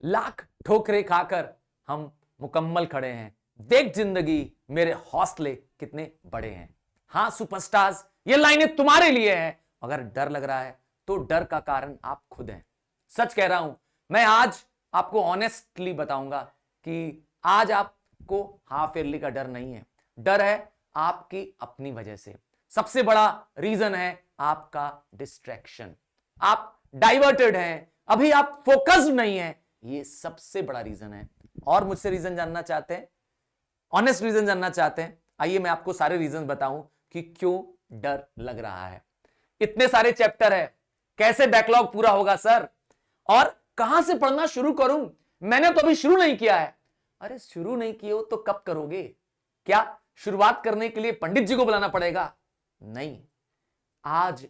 लाख ठोकरे खाकर हम मुकम्मल खड़े हैं, देख जिंदगी मेरे हौसले कितने बड़े हैं। हां सुपरस्टार्स, ये लाइनें तुम्हारे लिए हैं। अगर डर लग रहा है तो डर का कारण आप खुद हैं। सच कह रहा हूं, मैं आज आपको ऑनेस्टली बताऊंगा कि आज आपको हाफ ईयरली का डर नहीं है, डर है आपकी अपनी वजह से। सबसे बड़ा रीजन है आपका डिस्ट्रैक्शन। आप डाइवर्टेड हैं, अभी आप फोकस्ड नहीं हैं, ये सबसे बड़ा रीजन है। और मुझसे रीजन जानना चाहते हैं, ऑनेस्ट रीजन जानना चाहते हैं, आइए मैं आपको सारे रीजन बताऊं कि क्यों डर लग रहा है। इतने सारे चैप्टर है, कैसे बैकलॉग पूरा होगा सर, और कहां से पढ़ना शुरू करूं, मैंने तो अभी शुरू नहीं किया है। अरे शुरू नहीं किए हो तो कब करोगे? क्या शुरुआत करने के लिए पंडित जी को बुलाना पड़ेगा? नहीं, आज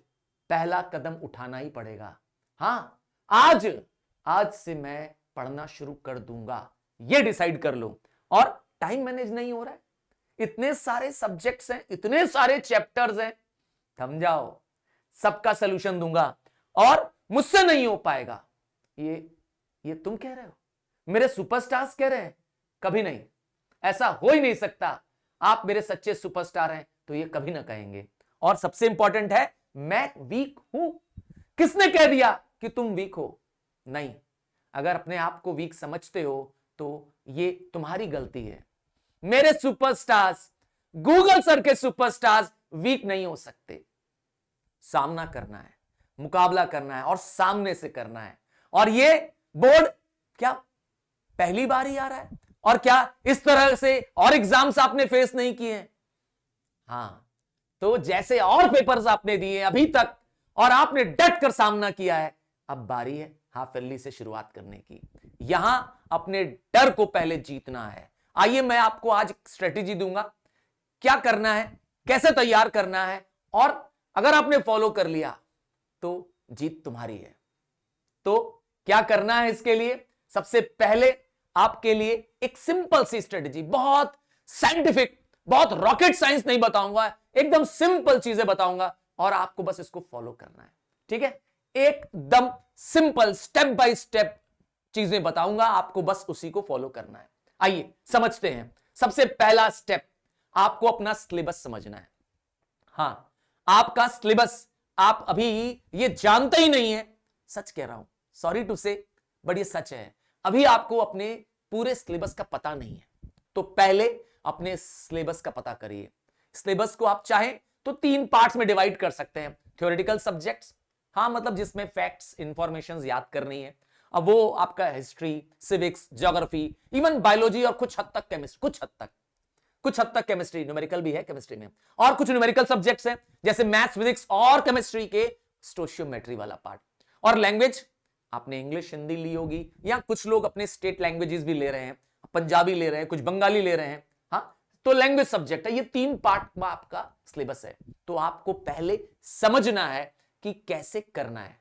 पहला कदम उठाना ही पड़ेगा। हां, आज आज से मैं पढ़ना शुरू कर दूंगा, ये डिसाइड कर लो। और टाइम मैनेज नहीं हो रहा है, इतने सारे सब्जेक्ट्स हैं, इतने सारे चैप्टर्स हैं, थम जाओ, सबका सलूशन दूंगा। और मुझसे नहीं हो पाएगा, ये तुम कह रहे हो, मेरे सुपरस्टार्स कह रहे हैं? कभी नहीं, ऐसा हो ही नहीं सकता। आप मेरे सच्चे सुपरस्टार हैं तो ये कभी ना कहेंगे। और सबसे इंपॉर्टेंट है, मैं वीक हूं। किसने कह दिया कि तुम वीक हो? नहीं, अगर अपने आप को वीक समझते हो तो ये तुम्हारी गलती है। मेरे सुपरस्टार्स, गूगल सर के सुपरस्टार्स वीक नहीं हो सकते। सामना करना है, मुकाबला करना है और सामने से करना है। और ये बोर्ड क्या पहली बार ही आ रहा है? और क्या इस तरह से और एग्जाम्स आपने फेस नहीं किए हैं? हां, तो जैसे और पेपर्स आपने दिए अभी तक और आपने डट कर सामना किया है, अब बारी है हाफ ईयरली से शुरुआत करने की। यहां अपने डर को पहले जीतना है। आइए मैं आपको आज स्ट्रेटेजी दूंगा, क्या करना है, कैसे तैयार करना है, और अगर आपने फॉलो कर लिया तो जीत तुम्हारी है। तो क्या करना है इसके लिए? सबसे पहले आपके लिए एक सिंपल सी स्ट्रेटेजी, बहुत साइंटिफिक, बहुत रॉकेट साइंस नहीं बताऊंगा, एकदम सिंपल चीजें बताऊंगा और आपको बस इसको फॉलो करना है। ठीक है, एकदम सिंपल स्टेप बाय स्टेप चीजें बताऊंगा, आपको बस उसी को फॉलो करना है। आइए समझते हैं। सबसे पहला स्टेप, आपको अपना सिलेबस समझना है। हां, आपका सिलेबस आप अभी ये जानते ही नहीं है। सच कह रहा हूं, सॉरी टू से, बट ये सच है। अभी आपको अपने पूरे सिलेबस का पता नहीं है, तो पहले अपने सिलेबस का पता करिए। सिलेबस को आप चाहें तो 3 पार्ट्स में डिवाइड कर सकते हैं। थ्योरेटिकल सब्जेक्ट्स, हां मतलब जिसमें फैक्ट्स, इंफॉर्मेशन याद करनी है, अब वो आपका history, civics, geography, even biology और कुछ हद तक केमिस्ट्री, कुछ हद तक केमिस्ट्री, न्यूमेरिकल भी है केमिस्ट्री में, और कुछ न्यूमेरिकल सब्जेक्ट्स हैं जैसे मैथ्स, फिजिक्स और केमिस्ट्री के स्टोशियोमेट्री वाला पार्ट। और लैंग्वेज, आपने इंग्लिश, हिंदी ली होगी, या कुछ लोग अपने स्टेट लैंग्वेजेस भी ले रहे हैं, पंजाबी ले रहे हैं, कुछ बंगाली ले रहे हैं। हाँ, तो लैंग्वेज सब्जेक्ट है। ये 3 पार्ट में आपका सिलेबस है, तो आपको पहले समझना है कि कैसे करना है।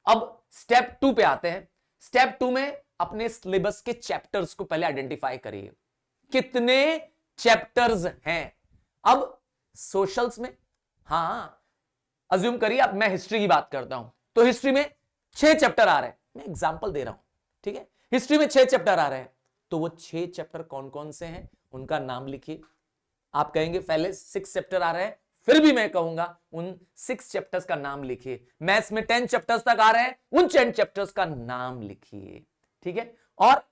अब स्टेप 2 पे आते हैं। स्टेप 2 में अपने सिलेबस के चैप्टर्स को पहले आइडेंटिफाई करिए, कितने चैप्टर्स हैं। अब सोशल्स में, हां अज्यूम करिए अब मैं हिस्ट्री की बात करता हूं, तो हिस्ट्री में 6 चैप्टर आ रहे हैं, मैं एग्जांपल दे रहा हूं। ठीक है, हिस्ट्री में 6 चैप्टर आ रहे हैं, तो वो 6 चैप्टर कौन कौन से हैं, उनका नाम लिखिए। आप कहेंगे पहले 6 चैप्टर आ रहे हैं, फिर भी मैं कहूंगा उन 6 चैप्टर्स का नाम लिखिए। मैथ्स में 10 चैप्टर्स तक आ रहे हैं, उन 10 चैप्टर्स का नाम लिखिए। ठीक है, और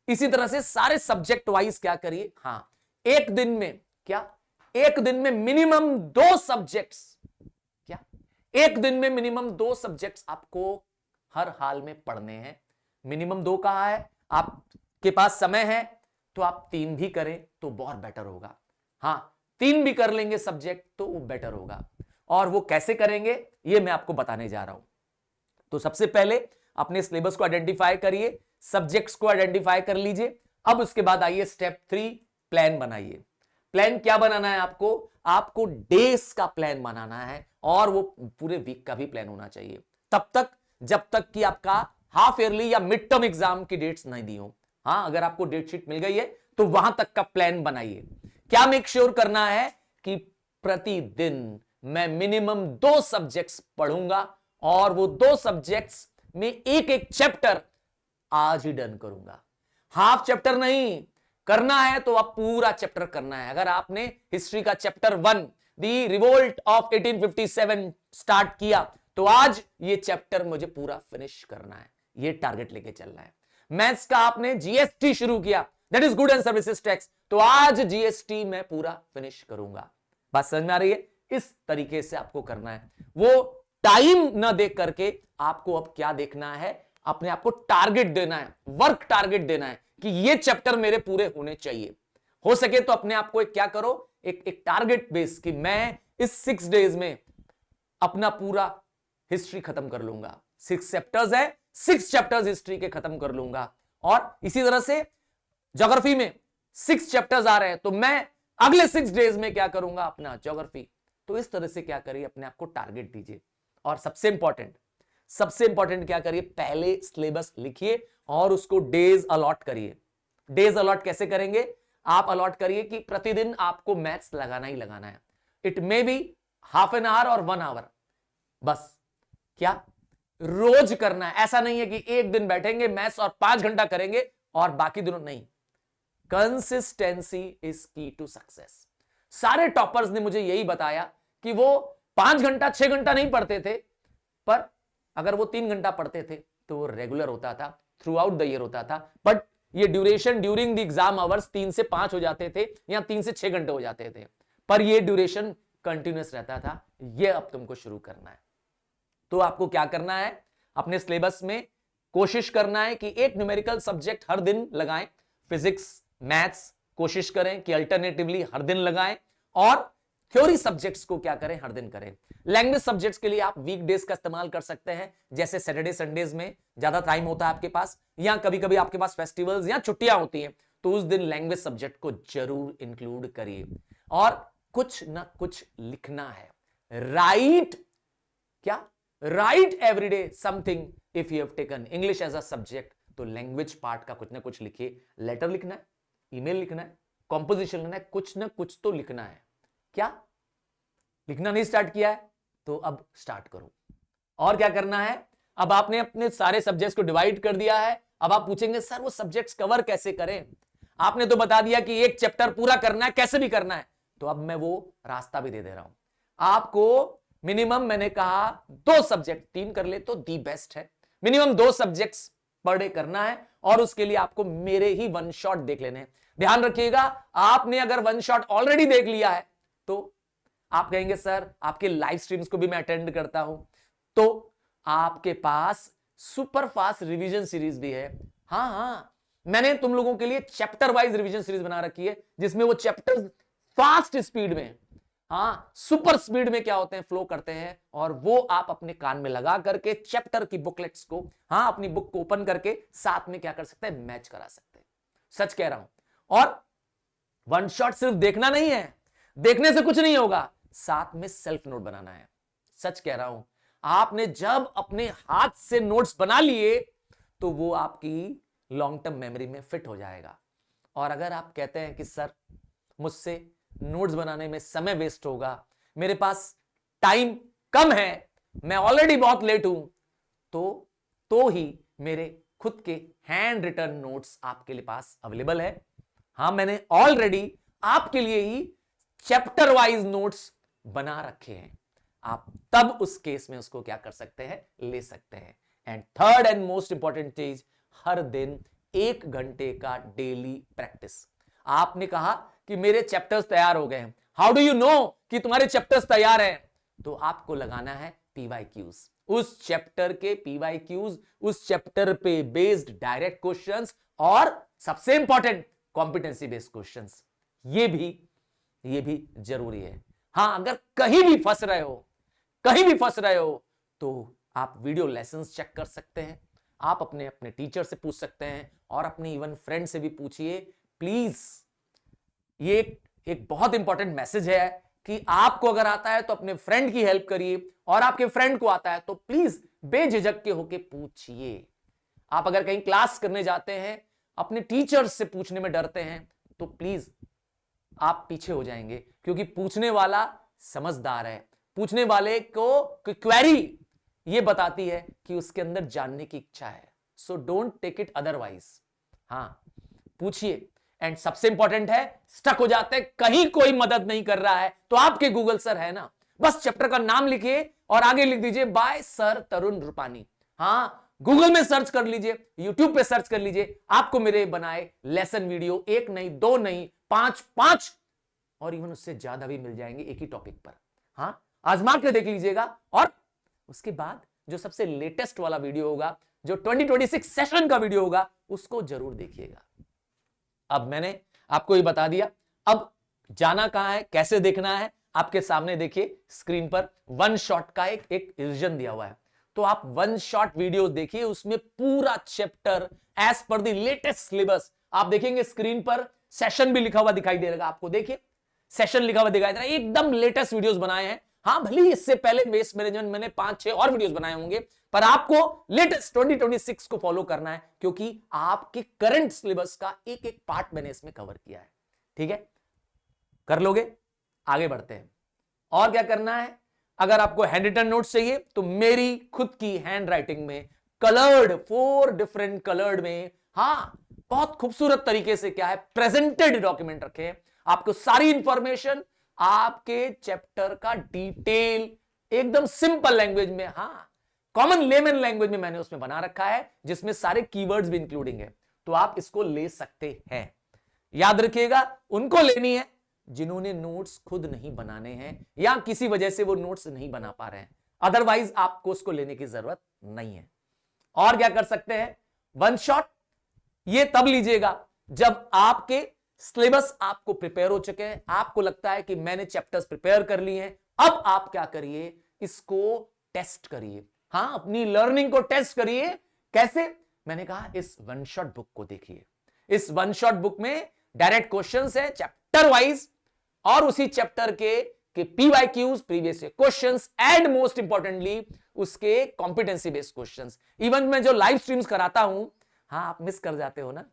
इसी तरह से सारे सब्जेक्ट वाइज क्या करिए। हां, एक दिन में क्या, एक दिन में मिनिमम 2 सब्जेक्ट्स, क्या एक दिन में मिनिमम 2 सब्जेक्ट्स आपको हर हाल में पढ़ने हैं। मिनिमम 2 कहा है, आपके पास समय है तो आप 3 भी करें तो बहुत बेटर होगा। हां, 3 भी कर लेंगे सब्जेक्ट तो वो बेटर होगा। और वो कैसे करेंगे ये मैं आपको बताने जा रहा हूं। तो सबसे पहले अपने सिलेबस को आइडेंटिफाई करिए, सब्जेक्ट्स को आइडेंटिफाई कर लीजिए। अब उसके बाद आइए स्टेप 3, प्लान बनाइए। प्लान क्या बनाना है आपको? आपको डेज का प्लान बनाना है, और वो पूरे वीक का भी प्लान होना चाहिए, तब तक जब तक कि आपका हाफ ईयरली या मिड टर्म एग्जाम की डेट्स नहीं दी हो। हां, अगर आपको डेट शीट मिल गई है तो वहां तक का प्लान बनाइए। क्या मेक श्योर करना है कि प्रतिदिन मैं मिनिमम 2 सब्जेक्ट्स पढ़ूंगा, और वो 2 सब्जेक्ट्स में एक एक चैप्टर आज ही डन करूंगा। हाफ चैप्टर नहीं करना है तो आप पूरा चैप्टर करना है। अगर आपने हिस्ट्री का chapter 1 the revolt of 1857 start किया तो आज ये चैप्टर मुझे पूरा फिनिश करना है, ये टारगेट लेके चलना है। मैथ्स का आपने जीएसटी शुरू किया, that is good and services tax, तो आज जीएसटी मैं पूरा फिनिश करूंगा। बात समझ में आ रही है? इस तरीके से आपको करना है। वो टाइम ना देख करके आपको अब क्या देखना है, अपने आप को टारगेट देना है, वर्क टारगेट देना है कि ये चैप्टर मेरे पूरे होने चाहिए। हो सके तो अपने आप को एक क्या करो, एक टारगेट बेस कि मैं इस 6 डेज में अपना पूरा हिस्ट्री खत्म कर लूंगा। 6 चैप्टर्स है, 6 चैप्टर्स हिस्ट्री के खत्म कर लूंगा। और इसी तरह से ज्योग्राफी में 6 चैप्टर्स आ रहे हैं तो मैं अगले 6 डेज में क्या करूंगा, अपना ज्योग्राफी। तो इस तरह से क्या करिए, अपने आप को टारगेट दीजिए। और सबसे इंपॉर्टेंट क्या करिए, पहले सिलेबस लिखिए और उसको डेज अलॉट करिए। डेज अलॉट कैसे करेंगे, आप अलॉट करिए कि प्रतिदिन आपको मैथ्स लगाना ही लगाना है। It may be half an hour और 1 आवर, बस क्या रोज करना है। ऐसा नहीं है कि एक दिन बैठेंगे मैथ्स और 5 घंटा करेंगे और बाकी दिनों नहीं। कंसिस्टेंसी इज की टू सक्सेस। सारे टॉपर्स ने मुझे यही बताया कि वो 5 घंटा 6 घंटा नहीं पढ़ते थे, पर अगर वो 3 घंटा पढ़ते थे तो वो रेगुलर होता था, थ्रू आउट द ईयर होता था। बट ये duration during the exam hours 3 से 5 हो जाते थे या 3 से 6 घंटे हो जाते थे, पर ये ड्यूरेशन कंटिन्यूअस रहता था। ये अब तुमको शुरू करना है। तो आपको क्या करना है, अपने सिलेबस में कोशिश करना है कि एक न्यूमेरिकल सब्जेक्ट हर दिन लगाएं। फिजिक्स, मैथ्स कोशिश करें कि अल्टरनेटिवली हर दिन लगाएं, और थ्योरी सब्जेक्ट्स को क्या करें, हर दिन करें। लैंग्वेज सब्जेक्ट्स के लिए आप वीकडेज का इस्तेमाल कर सकते हैं, जैसे सैटरडे संडेज में ज्यादा टाइम होता है आपके पास, या कभी कभी आपके पास फेस्टिवल्स या छुट्टियां होती हैं, तो उस दिन लैंग्वेज सब्जेक्ट को जरूर इंक्लूड करिए। और कुछ ना कुछ लिखना है, write everyday something. If you have taken English as a subject तो लैंग्वेज पार्ट का कुछ ना कुछ लिखिए। लेटर लिखना है, ईमेल लिखना है, कॉम्पोजिशन लिखना है, कुछ ना कुछ तो लिखना है। क्या लिखना नहीं स्टार्ट किया है तो अब स्टार्ट करो। और क्या करना है, अब आपने अपने सारे सब्जेक्ट्स को डिवाइड कर दिया है। अब आप पूछेंगे सर वो सब्जेक्ट्स कवर कैसे करें, आपने तो बता दिया कि एक चैप्टर पूरा करना है, कैसे भी करना है। तो अब मैं वो रास्ता भी दे दे रहा हूं आपको। मिनिमम मैंने कहा 2 सब्जेक्ट, 3 कर ले तो दी बेस्ट है। मिनिमम 2 सब्जेक्ट्स पर डे करना है, और उसके लिए आपको मेरे ही 1 शॉट देख लेने हैं। ध्यान रखिएगा, आपने अगर 1 शॉट ऑलरेडी देख लिया है तो आप कहेंगे सर आपके लाइव स्ट्रीम्स को भी मैं अटेंड करता हूं, तो आपके पास सुपर फास्ट रिवीजन सीरीज भी है। हां, मैंने तुम लोगों के लिए चैप्टर वाइज रिवीजन सीरीज बना रखी है, जिसमें वो चैप्टर फास्ट स्पीड में, सुपर स्पीड में क्या होते हैं, फ्लो करते हैं, और वो आप अपने कान में लगा करके चैप्टर की बुकलेट्स को, अपनी बुक को ओपन करके साथ में क्या कर सकते हैं, मैच करा सकते हैं। सच कह रहा हूं। और 1 शॉट सिर्फ देखना नहीं है, देखने से कुछ नहीं होगा, साथ में सेल्फ नोट बनाना है। सच कह रहा हूं, आपने जब अपने हाथ से नोट्स बना लिए तो वो आपकी लॉन्ग टर्म मेमोरी में फिट हो जाएगा। और अगर आप कहते हैं कि सर मुझसे नोट्स बनाने में समय वेस्ट होगा, मेरे पास टाइम कम है, मैं ऑलरेडी बहुत लेट हूं, तो ही मेरे खुद के हैंड रिटन नोट्स आपके लिए पास अवेलेबल है। मैंने ऑलरेडी आपके लिए ही चैप्टर वाइज नोट्स बना रखे हैं। आप तब उस केस में उसको क्या कर सकते हैं, ले सकते हैं। And third and most important चीज, हर दिन 1 घंटे का डेली प्रैक्टिस। आपने कहा कि मेरे चैप्टर्स तैयार हो गए हैं, हाउ डू यू नो कि तुम्हारे चैप्टर्स तैयार हैं? तो आपको लगाना है PYQs, उस चैप्टर के PYQs, उस चैप्टर पे बेस्ड डायरेक्ट क्वेश्चंस, और सबसे इंपॉर्टेंट कॉम्पिटेंसी बेस्ड क्वेश्चंस। ये भी जरूरी है। अगर कहीं भी फंस रहे हो तो आप वीडियो लेसन्स चेक कर सकते हैं, आप अपने टीचर से पूछ सकते हैं, और अपने इवन फ्रेंड से भी पूछिए प्लीज। ये एक बहुत इंपॉर्टेंट मैसेज है कि आपको अगर आता है तो अपने फ्रेंड की हेल्प करिए, और आपके फ्रेंड को आता है तो प्लीज बेझिझक के होके पूछिए। आप अगर कहीं क्लास करने जाते हैं, अपने टीचर से पूछने में डरते हैं, तो प्लीज आप पीछे हो जाएंगे, क्योंकि पूछने वाला समझदार है। पूछने वाले को क्वेरी ये बताती है कि उसके अंदर जानने की इच्छा है। So don't take it otherwise. हां, पूछिए। एंड सबसे इंपॉर्टेंट है, स्टक हो जाते हैं, कहीं कोई मदद नहीं कर रहा है, तो आपके गूगल सर है ना, बस चैप्टर का नाम लिखिए और आगे लिख दीजिए बाय सर तरुण रूपानी। हां, गूगल में सर्च कर लीजिए, यूट्यूब पे सर्च कर लीजिए, आपको मेरे बनाए लेसन वीडियो एक नहीं, दो नहीं, पांच और इवन उससे ज्यादा भी मिल जाएंगे एक ही टॉपिक पर। हां, आजमा के देख लीजिएगा। और उसके बाद जो सबसे लेटेस्ट वाला वीडियो होगा, जो 2026 सेशन का वीडियो होगा, उसको जरूर देखिएगा। अब मैंने आपको ये बता दिया, अब जाना कहां है, कैसे देखना है, आपके सामने देखिए स्क्रीन पर वन शॉट का एक रिवीजन दिया हुआ है। तो आप वन शॉट वीडियो देखिए, उसमें पूरा chapter as per the latest syllabus आप देखेंगे। स्क्रीन पर सेशन भी लिखा हुआ दिखाई दे रहा आपको, देखिए सेशन लिखा हुआ दिखाई दे रहा है। एकदम लेटेस्ट वीडियोस बनाए हैं। हां, भले ही इससे पहले वेस्ट मैनेजमेंट मैंने 5-6 और वीडियोस बनाए होंगे, पर आपको लेटेस्ट 2026 को फॉलो करना है, क्योंकि आपके करंट सिलेबस का एक एक पार्ट मैंने इसमें कवर किया है। ठीक है, कर लोगे? आगे बढ़ते हैं। और क्या करना है, अगर आपको हैंड रिटन नोट्स चाहिए तो मेरी खुद की हैंड राइटिंग में कलर्ड 4 डिफरेंट कलर्ड में, हां, बहुत खूबसूरत तरीके से क्या है प्रेजेंटेड डॉक्यूमेंट रखे हैं। आपको सारी इंफॉर्मेशन, आपके चैप्टर का डिटेल एकदम सिंपल लैंग्वेज में, हां, कॉमन लेमन लैंग्वेज में मैंने उसमें बना रखा है, जिसमें सारे कीवर्ड्स भी इंक्लूडिंग है। तो आप इसको ले सकते हैं। याद रखिएगा, उनको लेनी है जिन्होंने नोट्स खुद नहीं बनाने हैं या किसी वजह से वो नोट्स नहीं बना पा रहे हैं। अदरवाइज आपको उसको लेने की जरूरत नहीं है। और क्या कर सकते हैं, वन शॉट ये तब लीजिएगा जब आपके सिलेबस आपको प्रिपेयर हो चुके हैं, आपको लगता है कि मैंने चैप्टर्स प्रिपेयर कर लिए हैं। अब आप क्या करिए, इसको टेस्ट करिए। हां, अपनी लर्निंग को टेस्ट करिए। कैसे? मैंने कहा इस वन शॉट बुक को देखिए। इस वन शॉट बुक में डायरेक्ट क्वेश्चंस है चैप्टर वाइज, और उसी चैप्टर के PYQs, previous questions, and most importantly उसके कॉम्पिटेंसी बेस्ड क्वेश्चंस। इवन मैं जो लाइव स्ट्रीम्स कराता हूं, हां, आप मिस कर जाते हो ना,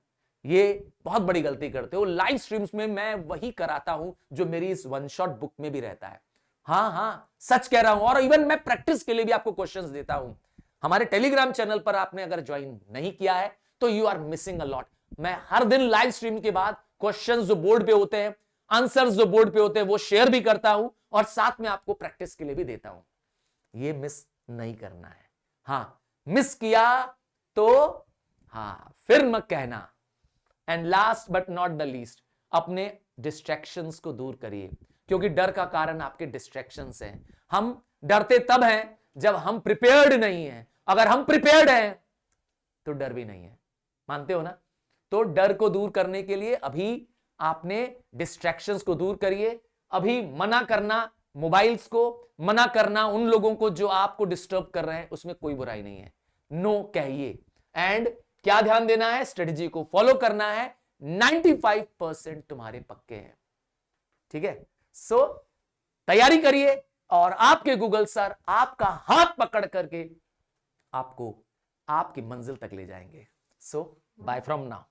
ये बहुत बड़ी गलती करते हो। लाइव स्ट्रीम्स में मैं वही कराता हूं जो मेरी इस वन शॉट बुक में भी रहता है। हां, सच कह रहा हूं। और इवन मैं प्रैक्टिस के लिए भी आपको क्वेश्चंस देता हूं। हमारे टेलीग्राम चैनल पर आपने अगर ज्वाइन नहीं किया है तो you are missing a lot. मैं हर दिन लाइव स्ट्रीम के बाद क्वेश्चंस जो बोर्ड पे होते हैं, आंसर्स जो बोर्ड पे होते हैं, वो शेयर भी करता हूं और साथ में आपको प्रैक्टिस के लिए भी देता हूं। ये मिस नहीं करना है। हां, मिस किया तो हां, फिर मत कहना। And last but not the least, अपने डिस्ट्रैक्शंस को दूर करिए, क्योंकि डर का कारण आपके डिस्ट्रैक्शंस हैं। हम डरते तब हैं जब हम प्रिपेयर्ड नहीं हैं। अगर हम प्रिपेयर्ड हैं तो डर भी नहीं है। मानते हो ना? तो डर को दूर करने के लिए अभी आपने डिस्ट्रैक्शंस को दूर करिए। अभी मना करना मोबाइल्स को, मना करना उन लोगों को जो आपको डिस्टर्ब कर रहे हैं, उसमें कोई बुराई नहीं है। नो कहिए। एंड क्या ध्यान देना है, स्ट्रेटजी को फॉलो करना है। 95% तुम्हारे पक्के हैं। ठीक है, सो तैयारी करिए और आपके गूगल सर आपका हाथ पकड़ करके आपको आपकी मंजिल तक ले जाएंगे। सो बाय फ्रॉम नाउ।